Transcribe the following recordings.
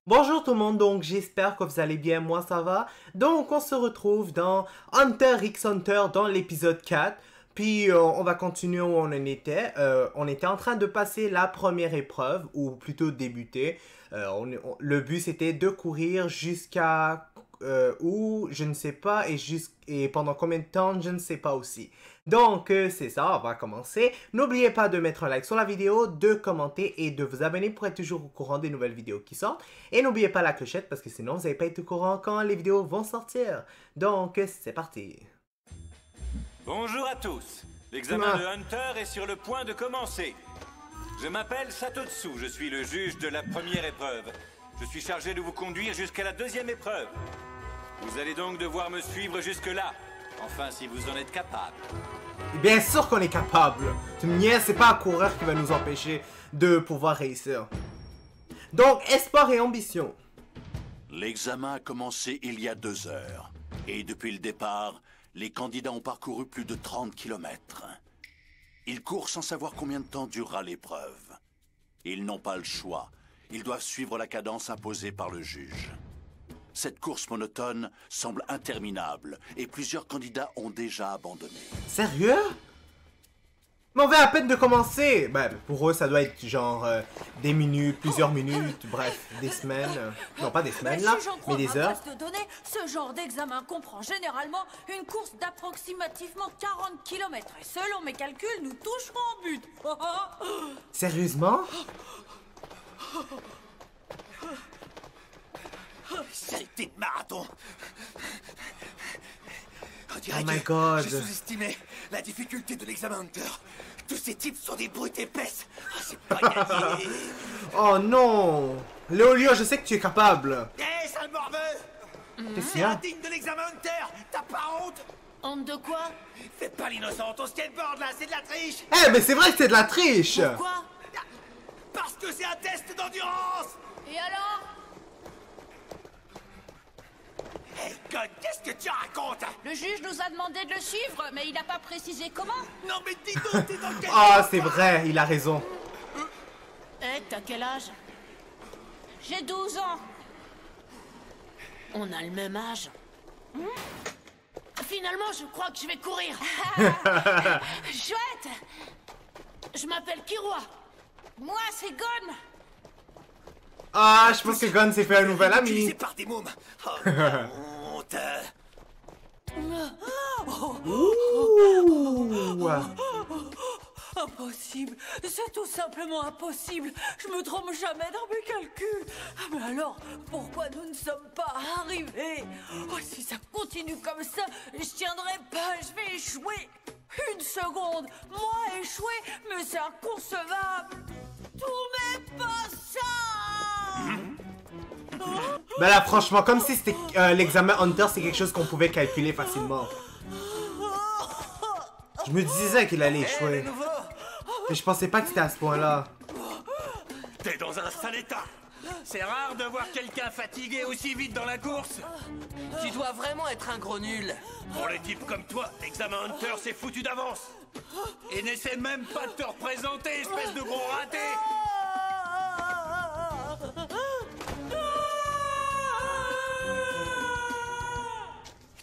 Bonjour tout le monde, donc j'espère que vous allez bien, moi ça va. Donc on se retrouve dans Hunter x Hunter dans l'épisode 4. Puis on va continuer où on en était. On était en train de passer la première épreuve, ou plutôt débuter. Le but c'était de courir jusqu'à où, je ne sais pas, et pendant combien de temps, je ne sais pas aussi. Donc, c'est ça, on va commencer. N'oubliez pas de mettre un like sur la vidéo, de commenter et de vous abonner pour être toujours au courant des nouvelles vidéos qui sortent. Et n'oubliez pas la clochette parce que sinon, vous n'allez pas être au courant quand les vidéos vont sortir. Donc, c'est parti. Bonjour à tous. L'examen de Hunter est sur le point de commencer. Je m'appelle Satotsu, je suis le juge de la première épreuve. Je suis chargé de vous conduire jusqu'à la deuxième épreuve. Vous allez donc devoir me suivre jusque-là. Enfin, si vous en êtes capable. Bien sûr qu'on est capable. Tu me niaises, c'est pas un coureur qui va nous empêcher de pouvoir réussir. Donc, espoir et ambition. L'examen a commencé il y a 2 heures. Et depuis le départ, les candidats ont parcouru plus de 30 kilomètres. Ils courent sans savoir combien de temps durera l'épreuve. Ils n'ont pas le choix. Ils doivent suivre la cadence imposée par le juge. Cette course monotone semble interminable et plusieurs candidats ont déjà abandonné. Sérieux? Mais on vient à peine de commencer. Ben, pour eux, ça doit être genre des minutes, plusieurs minutes, bref, des semaines. Non, pas des semaines là, mais des heures. De données, ce genre d'examen comprend généralement une course d'approximativement 40 km. Et selon mes calculs, nous toucherons au but. Sérieusement? Saleté de marathon. On Oh dirait my que god. j'ai sous-estimé la difficulté de l'examen Hunter. Tous ces types sont des brutes épaisses. Oh, c'est pas gagné. Oh non! Léolio, je sais que tu es capable. Hé, sale morveux! Qu'est-ce qu'il C'est y a? indigne de l'examen Hunter. T'as pas honte? Honte de quoi? Fais pas l'innocent, ton skateboard là, c'est de la triche. Eh, mais c'est vrai que c'est de la triche! Quoi? Parce que c'est un test d'endurance. Et alors? Hé, God, qu'est-ce que tu racontes? Le juge nous a demandé de le suivre, mais il n'a pas précisé comment. Non mais dis donc, t'es dans quel... Ah, c'est vrai, il a raison. Eh, t'as quel âge? J'ai 12 ans. On a le même âge. Finalement, je crois que je vais courir. Chouette. Je m'appelle Kiroi. Moi, c'est Gon. Ah, je pense que Gon s'est fait un nouvel Utilisé ami. par des mômes. Oh, honte. Ouh. Impossible. C'est tout simplement impossible. Je me trompe jamais dans mes calculs. Mais alors, pourquoi nous ne sommes pas arrivés? Oh, si ça continue comme ça, je tiendrai pas, je vais échouer. Une seconde, moi échouer, mais c'est inconcevable. Tout m'est pas ça. Ben là, franchement, comme si c'était l'examen Hunter, c'est quelque chose qu'on pouvait calculer facilement. Je me disais qu'il allait échouer. Mais je pensais pas que c'était à ce point-là. T'es dans un sale état. C'est rare de voir quelqu'un fatigué aussi vite dans la course. Tu dois vraiment être un gros nul. Pour les types comme toi, l'examen Hunter c'est foutu d'avance. Et n'essaie même pas de te représenter, espèce de gros raté.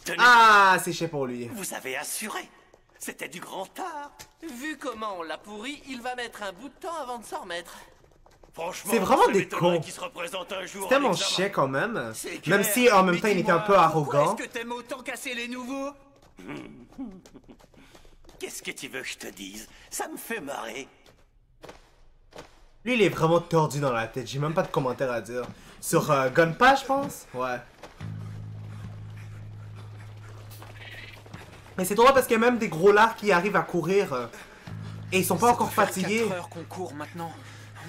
Tenez, Ah, c'est cher pour lui. vous avez assuré. C'était du grand art. Vu comment on l'a pourri, il va mettre un bout de temps avant de s'en remettre. Franchement, C'est vraiment ça des m'étonnerait cons. qu'ils se représentent un jour. C'est tellement en examen. chiant quand même. C'est Même clair. si en même Mais temps il était un dis-moi, peu arrogant. Pourquoi est-ce que t'aimes autant casser les nouveaux? Qu'est-ce que tu veux que je te dise? Ça me fait marrer. Lui, il est vraiment tordu dans la tête. J'ai même pas de commentaires à dire. Sur Gunpla, je pense? Ouais. Mais c'est drôle parce qu'il y a même des gros lards qui arrivent à courir. Et ils sont pas encore fatigués. 4 heures qu'on court maintenant.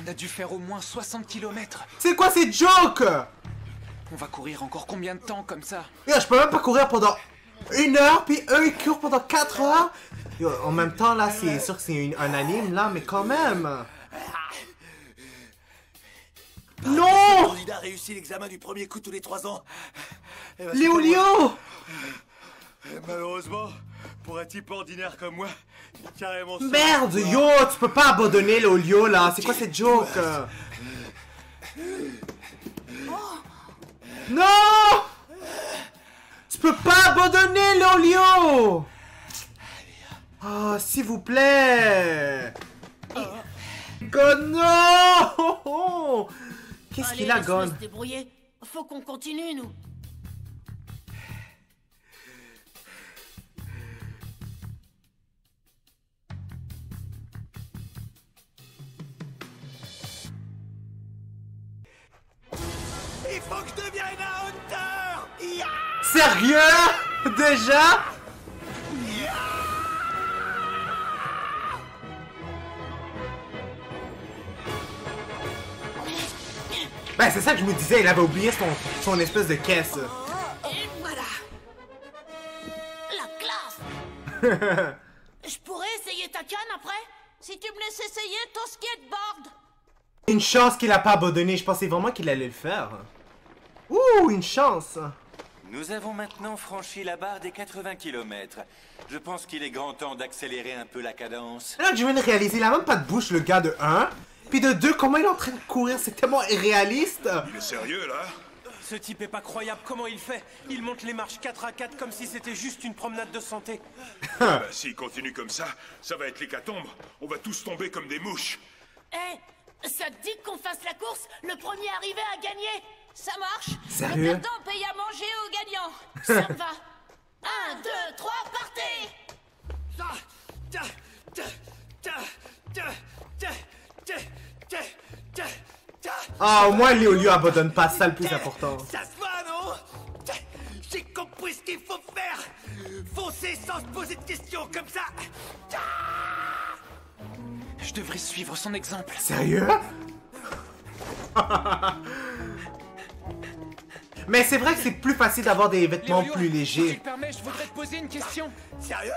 On a dû faire au moins 60 km. C'est quoi ces jokes? On va courir encore combien de temps comme ça? Yo, je peux même pas courir pendant 1 heure, puis eux ils courent pendant 4 heures. Yo, en même temps, là, c'est sûr que c'est un anime, là, mais quand même. Le Non! candidat réussit l'examen du premier coup tous les 3 ans. Eh ben, c'est Léolio! Malheureusement, pour un type ordinaire comme moi, il est carrément... Merde, yo, tu peux pas abandonner Léolio, là. C'est quoi cette joke? Non! Tu peux pas abandonner, Lolio! Oh, s'il vous plaît! Gon, non! Qu'est-ce qu'il a, Allez, laisse-le Gon? se débrouiller. Faut qu'on continue, nous. Il faut que je devienne un hunter. Ya! Sérieux? Déjà? Ben, c'est ça que je me disais, il avait oublié son espèce de caisse. Et voilà. La classe. Je pourrais essayer ta canne après? Si tu me laisses essayer ton skateboard. Une chance qu'il a pas abandonné, je pensais vraiment qu'il allait le faire. Ouh, une chance. Nous avons maintenant franchi la barre des 80 km. Je pense qu'il est grand temps d'accélérer un peu la cadence. Là, je viens de réaliser, il a même pas de bouche, le gars, de 1. Puis de 2, comment il est en train de courir, c'est tellement irréaliste. Il est sérieux, là? Ce type est pas croyable, comment il fait? Il monte les marches 4 à 4 comme si c'était juste une promenade de santé. Bah, s'il continue comme ça va être l'hécatombe. On va tous tomber comme des mouches. Eh, ça te dit qu'on fasse la course? Le premier arrivé à gagner? Ça marche? Sérieux? Le perdant paye à manger au gagnant. Ça me va. 1, 2, 3, partez! Ah, au moins, Léolio abandonne pas, ça le plus important. Ça se va, non? J'ai compris ce qu'il faut faire. Foncer sans se poser de questions comme ça. Je devrais suivre son exemple. Sérieux? Mais c'est vrai que c'est plus facile d'avoir des vêtements Léolio, plus si tu légers. le permets, je voudrais te poser une question. Sérieux?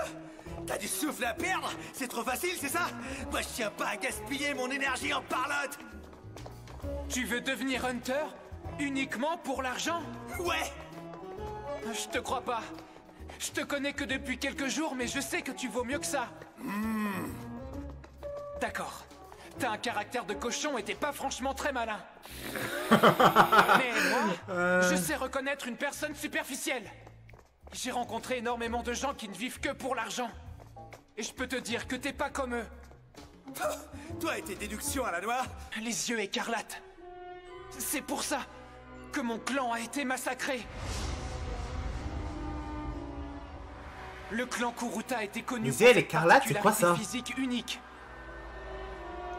T'as du souffle à perdre? C'est trop facile, c'est ça? Moi, je tiens pas à gaspiller mon énergie en parlotte. Tu veux devenir hunter uniquement pour l'argent? Ouais. Je te crois pas. Je te connais que depuis quelques jours, mais je sais que tu vaux mieux que ça. D'accord. T'as un caractère de cochon et t'es pas franchement très malin. Mais moi, je sais reconnaître une personne superficielle. J'ai rencontré énormément de gens qui ne vivent que pour l'argent. Et je peux te dire que t'es pas comme eux. Toi et tes déductions à la noix. Les yeux écarlates. C'est pour ça que mon clan a été massacré. Le clan Kuruta était connu Les yeux écarlates, c'est quoi ça? physique unique.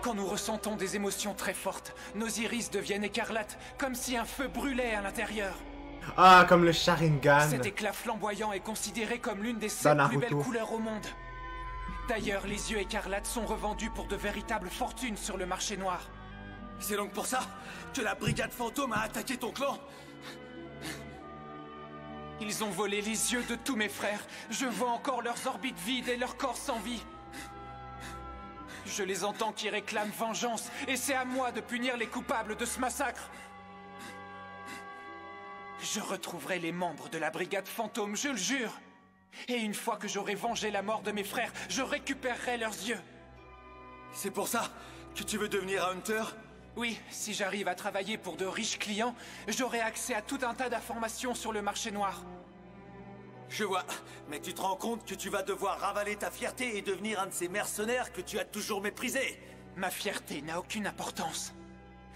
Quand nous ressentons des émotions très fortes, nos iris deviennent écarlates, comme si un feu brûlait à l'intérieur. Ah, comme le Sharingan. Cet éclat flamboyant est considéré comme l'une des 7 plus Naruto. belles couleurs au monde. D'ailleurs, les yeux écarlates sont revendus pour de véritables fortunes sur le marché noir. C'est donc pour ça que la brigade fantôme a attaqué ton clan? Ils ont volé les yeux de tous mes frères. Je vois encore leurs orbites vides et leurs corps sans vie. Je les entends qui réclament vengeance, et c'est à moi de punir les coupables de ce massacre. Je retrouverai les membres de la brigade fantôme, je le jure. Et une fois que j'aurai vengé la mort de mes frères, je récupérerai leurs yeux. C'est pour ça que tu veux devenir un hunter? Oui, si j'arrive à travailler pour de riches clients, j'aurai accès à tout un tas d'informations sur le marché noir. Je vois, mais tu te rends compte que tu vas devoir ravaler ta fierté et devenir un de ces mercenaires que tu as toujours méprisés. Ma fierté n'a aucune importance.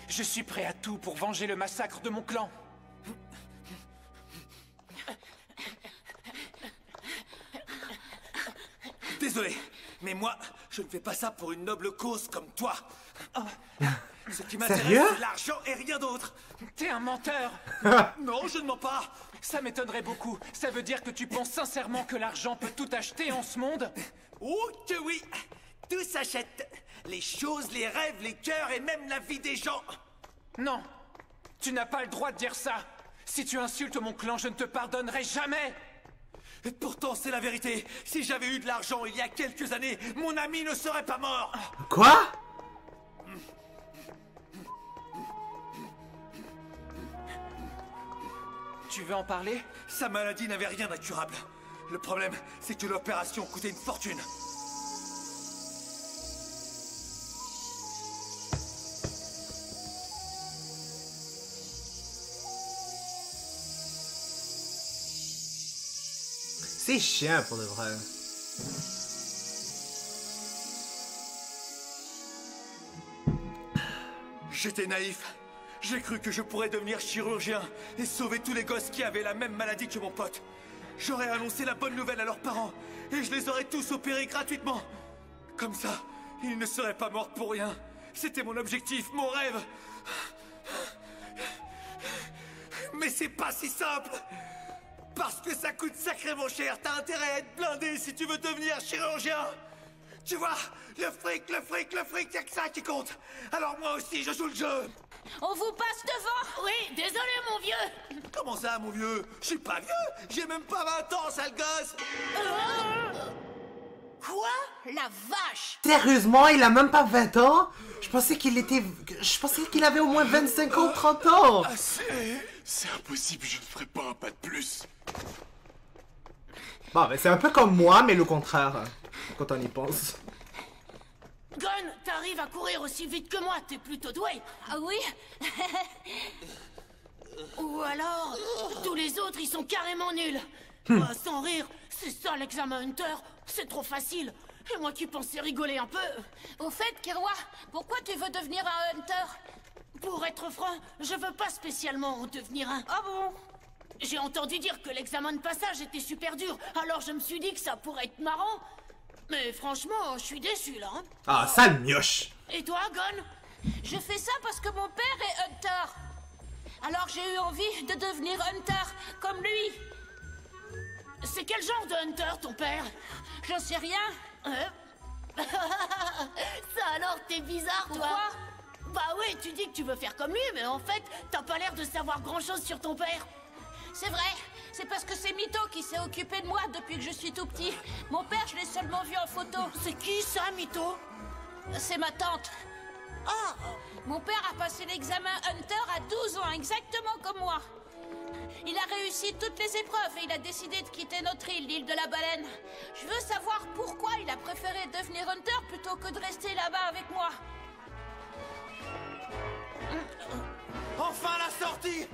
Je suis prêt à tout pour venger le massacre de mon clan. Désolé, mais moi, je ne fais pas ça pour une noble cause comme toi. Ce qui m'intéresse, Sérieux? c'est l'argent et rien d'autre. T'es un menteur. Non, je ne mens pas. Ça m'étonnerait beaucoup. Ça veut dire que tu penses sincèrement que l'argent peut tout acheter en ce monde? Oh que oui. Tout s'achète. Les choses, les rêves, les cœurs et même la vie des gens. Non. Tu n'as pas le droit de dire ça. Si tu insultes mon clan, je ne te pardonnerai jamais. Et pourtant, c'est la vérité. Si j'avais eu de l'argent il y a quelques années, mon ami ne serait pas mort. Quoi? Tu veux en parler? Sa maladie n'avait rien d'incurable. Le problème, c'est que l'opération coûtait une fortune. C'est chiant pour de vrai. J'étais naïf. J'ai cru que je pourrais devenir chirurgien et sauver tous les gosses qui avaient la même maladie que mon pote. J'aurais annoncé la bonne nouvelle à leurs parents et je les aurais tous opérés gratuitement. Comme ça, ils ne seraient pas morts pour rien. C'était mon objectif, mon rêve. Mais c'est pas si simple. Parce que ça coûte sacrément cher. T'as intérêt à être blindé si tu veux devenir chirurgien. Tu vois, le fric, y'a que ça qui compte. Alors moi aussi, je joue le jeu. On vous passe devant. Oui, désolé mon vieux. Comment ça, mon vieux? Je suis pas vieux. J'ai même pas 20 ans, sale gosse. Quoi? La vache! Sérieusement, il a même pas 20 ans? Je pensais qu'il avait au moins 25 ans ou 30 ans. C'est impossible, je ne ferai pas un pas de plus. Bon, ben c'est un peu comme moi, mais le contraire. Quand on y pense. Gon, t'arrives à courir aussi vite que moi, t'es plutôt doué. Ah oui? Ou alors, tous les autres, ils sont carrément nuls. Bah, sans rire, c'est ça l'examen Hunter. C'est trop facile. Et moi qui pensais rigoler un peu. Au fait, Kirwa, pourquoi tu veux devenir un Hunter? Pour être franc, je veux pas spécialement en devenir un. Ah bon? J'ai entendu dire que l'examen de passage était super dur, alors je me suis dit que ça pourrait être marrant. Mais franchement, je suis déçu là. Hein. Ah, sale mioche. Et toi, Gon? Je fais ça parce que mon père est Hunter. Alors j'ai eu envie de devenir Hunter, comme lui. C'est quel genre de Hunter, ton père? J'en sais rien. Ça alors, t'es bizarre, toi. Pourquoi? Bah ouais, tu dis que tu veux faire comme lui, mais en fait, t'as pas l'air de savoir grand-chose sur ton père. C'est vrai, c'est parce que c'est Mito qui s'est occupé de moi depuis que je suis tout petit. Mon père, je l'ai seulement vu en photo. C'est qui ça, Mito? C'est ma tante. Oh, mon père a passé l'examen Hunter à 12 ans, exactement comme moi. Il a réussi toutes les épreuves et il a décidé de quitter notre île, l'île de la baleine. Je veux savoir pourquoi il a préféré devenir Hunter plutôt que de rester là-bas avec moi. Enfin la sortie!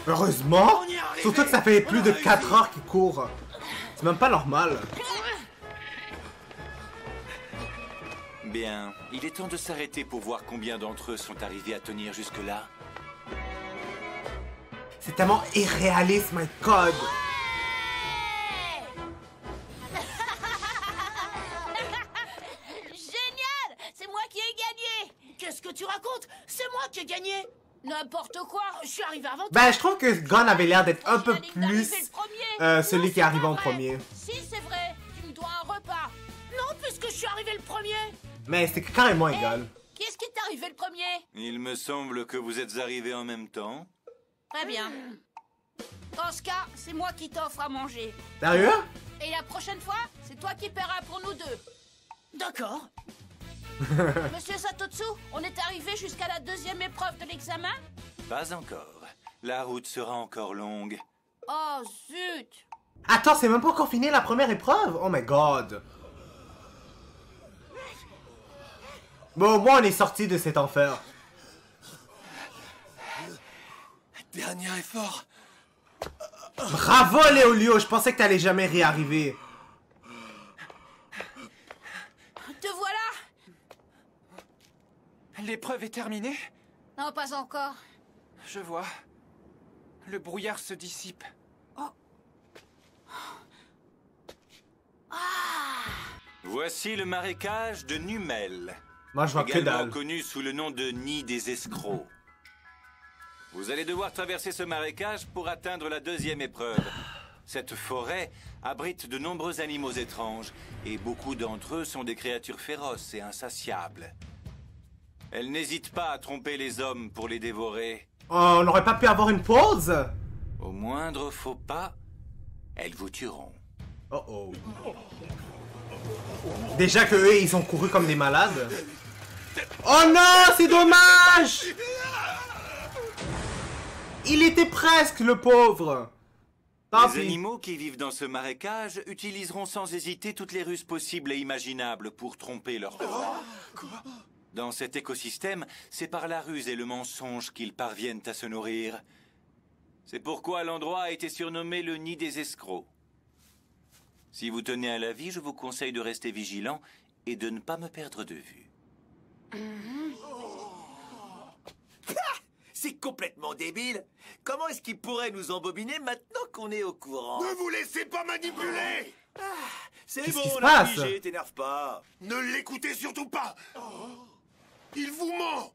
Heureusement! Surtout que ça fait plus de 4 heures qu'il court. C'est même pas normal. Bien, il est temps de s'arrêter pour voir combien d'entre eux sont arrivés à tenir jusque-là. C'est tellement irréaliste, my god! Génial! C'est moi qui ai gagné! Qu'est-ce que tu racontes? C'est moi qui ai gagné! N'importe quoi, je suis arrivé avant toi. Ben, je trouve que Gon avait l'air d'être un peu plus celui qui est arrivé en premier. Si, c'est vrai, tu me dois un repas. Non, puisque je suis arrivé le premier. Mais c'était carrément égal. Qui est-ce qui est arrivé le premier? Il me semble que vous êtes arrivés en même temps. Très bien. Dans ce cas, c'est moi qui t'offre à manger. Sérieux? Et la prochaine fois, c'est toi qui paieras pour nous deux. D'accord. Monsieur Satotsu, on est arrivé jusqu'à la 2e épreuve de l'examen? Pas encore. La route sera encore longue. Oh, zut! Attends, c'est même pas encore fini la première épreuve? Oh my god! Bon, au moins on est sorti de cet enfer. Dernier effort. Bravo Léolio, je pensais que t'allais jamais réarriver. Te voilà! L'épreuve est terminée? Non, pas encore. Je vois. Le brouillard se dissipe. Voici le marécage de Numel. Moi je vois que également dalle. connu sous le nom de Nid des escrocs. Vous allez devoir traverser ce marécage pour atteindre la 2e épreuve. Cette forêt abrite de nombreux animaux étranges, et beaucoup d'entre eux sont des créatures féroces et insatiables. Elles n'hésitent pas à tromper les hommes pour les dévorer. Oh, on n'aurait pas pu avoir une pause? Au moindre faux pas, elles vous tueront. Oh oh. Déjà que eux, ils ont couru comme des malades. Oh non, c'est dommage! Il était presque, le pauvre. Tant Les pis. animaux qui vivent dans ce marécage utiliseront sans hésiter toutes les ruses possibles et imaginables pour tromper leur proie. Dans cet écosystème, c'est par la ruse et le mensonge qu'ils parviennent à se nourrir. C'est pourquoi l'endroit a été surnommé le Nid des escrocs. Si vous tenez à la vie, je vous conseille de rester vigilant et de ne pas me perdre de vue. C'est complètement débile. Comment est-ce qu'il pourrait nous embobiner maintenant qu'on est au courant? Ne vous laissez pas manipuler! C'est Qu'est-ce bon, qui se on a passe? pigé, t'énerve pas. Ne l'écoutez surtout pas! Il vous ment!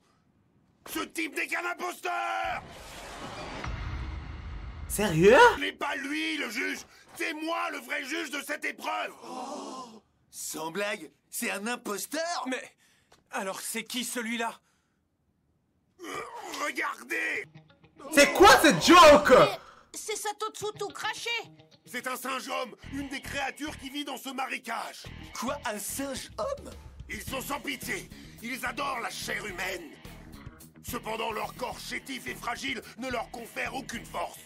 Ce type n'est qu'un imposteur! Sérieux? Ce n'est pas lui, le juge! C'est moi, le vrai juge de cette épreuve! Sans blague, c'est un imposteur? Mais alors c'est qui celui-là? Regardez! C'est quoi cette joke? C'est Satotsu tout craché. C'est un singe-homme, une des créatures qui vit dans ce marécage. Quoi, un singe-homme? Ils sont sans pitié. Ils adorent la chair humaine. Cependant, leur corps chétif et fragile ne leur confère aucune force.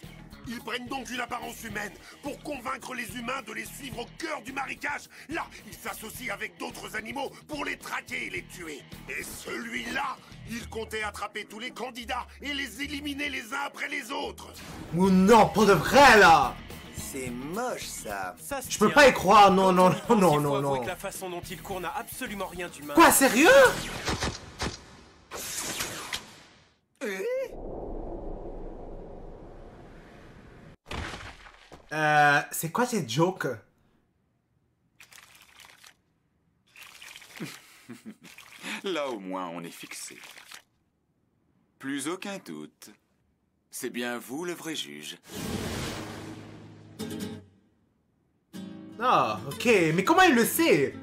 Ils prennent donc une apparence humaine pour convaincre les humains de les suivre au cœur du marécage. Là, ils s'associent avec d'autres animaux pour les traquer et les tuer. Et celui-là, il comptait attraper tous les candidats et les éliminer les uns après les autres. Ou non, pour de vrai là. C'est moche, ça. Ça se Je peux tient. pas y croire, non, Quand non, on y pense, non, il faut non, avouer non. que la façon dont il court n'a absolument rien d'humain. Quoi, sérieux? C'est quoi cette joke? Là au moins on est fixé. Plus aucun doute. C'est bien vous le vrai juge. Ah, ok, mais comment il le sait?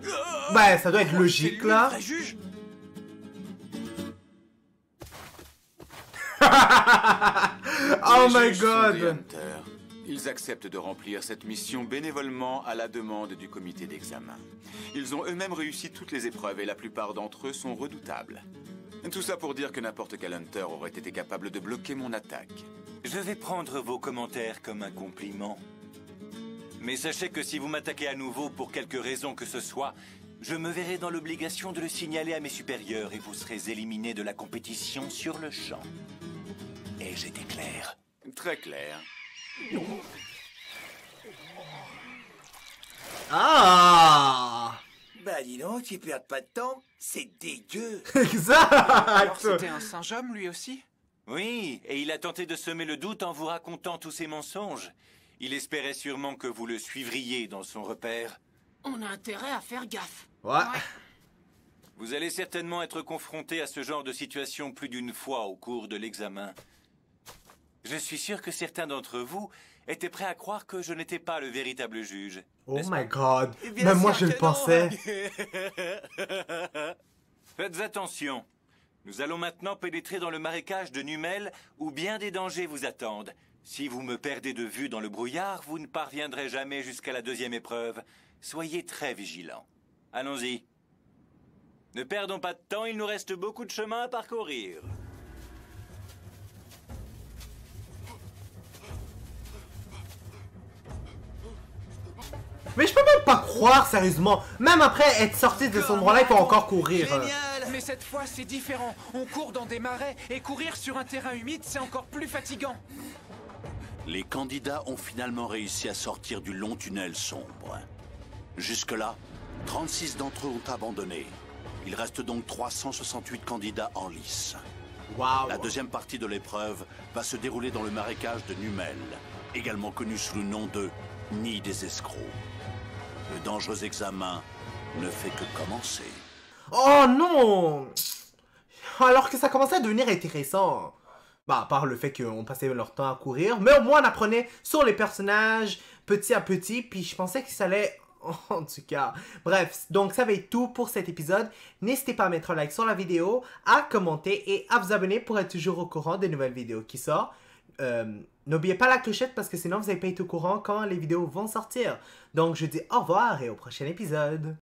Bah, ça doit être logique C'est lui, là. le vrai juge? Oh Les my juges sont des god. hunters. Ils acceptent de remplir cette mission bénévolement à la demande du comité d'examen. Ils ont eux-mêmes réussi toutes les épreuves et la plupart d'entre eux sont redoutables. Tout ça pour dire que n'importe quel hunter aurait été capable de bloquer mon attaque. Je vais prendre vos commentaires comme un compliment. Mais sachez que si vous m'attaquez à nouveau pour quelque raison que ce soit, je me verrai dans l'obligation de le signaler à mes supérieurs et vous serez éliminé de la compétition sur le champ. Ai-je été clair? Très clair. Ah. Bah dis donc, tu perds pas de temps. C'est dégueu. Alors Exact. c'était un singe-homme lui aussi? Oui, et il a tenté de semer le doute en vous racontant tous ses mensonges. Il espérait sûrement que vous le suivriez dans son repère. On a intérêt à faire gaffe. Ouais. Vous allez certainement être confronté à ce genre de situation plus d'une fois au cours de l'examen. Je suis sûr que certains d'entre vous étaient prêts à croire que je n'étais pas le véritable juge. Oh n'est-ce my pas? god. Bien Même moi sûr je le que non. pensais. Faites attention. Nous allons maintenant pénétrer dans le marécage de Numel où bien des dangers vous attendent. Si vous me perdez de vue dans le brouillard, vous ne parviendrez jamais jusqu'à la deuxième épreuve. Soyez très vigilants. Allons-y. Ne perdons pas de temps, il nous reste beaucoup de chemin à parcourir. Mais je peux même pas croire sérieusement. Même après être sorti de cet endroit-là, il faut encore courir. Génial. Mais cette fois c'est différent. On court dans des marais et courir sur un terrain humide c'est encore plus fatigant. Les candidats ont finalement réussi à sortir du long tunnel sombre. Jusque-là, 36 d'entre eux ont abandonné. Il reste donc 368 candidats en lice. Waouh. La deuxième partie de l'épreuve va se dérouler dans le marécage de Numel, également connu sous le nom de Nid des escrocs. Le dangereux examen ne fait que commencer. Oh non. Alors que ça commençait à devenir intéressant. Bah, à part le fait qu'on passait leur temps à courir. Mais au moins, on apprenait sur les personnages petit à petit. Puis je pensais que ça allait... En tout cas, bref, donc ça va être tout pour cet épisode. N'hésitez pas à mettre un like sur la vidéo, à commenter et à vous abonner pour être toujours au courant des nouvelles vidéos qui sortent. N'oubliez pas la clochette parce que sinon vous n'allez pas être au courant quand les vidéos vont sortir. Donc je dis au revoir et au prochain épisode.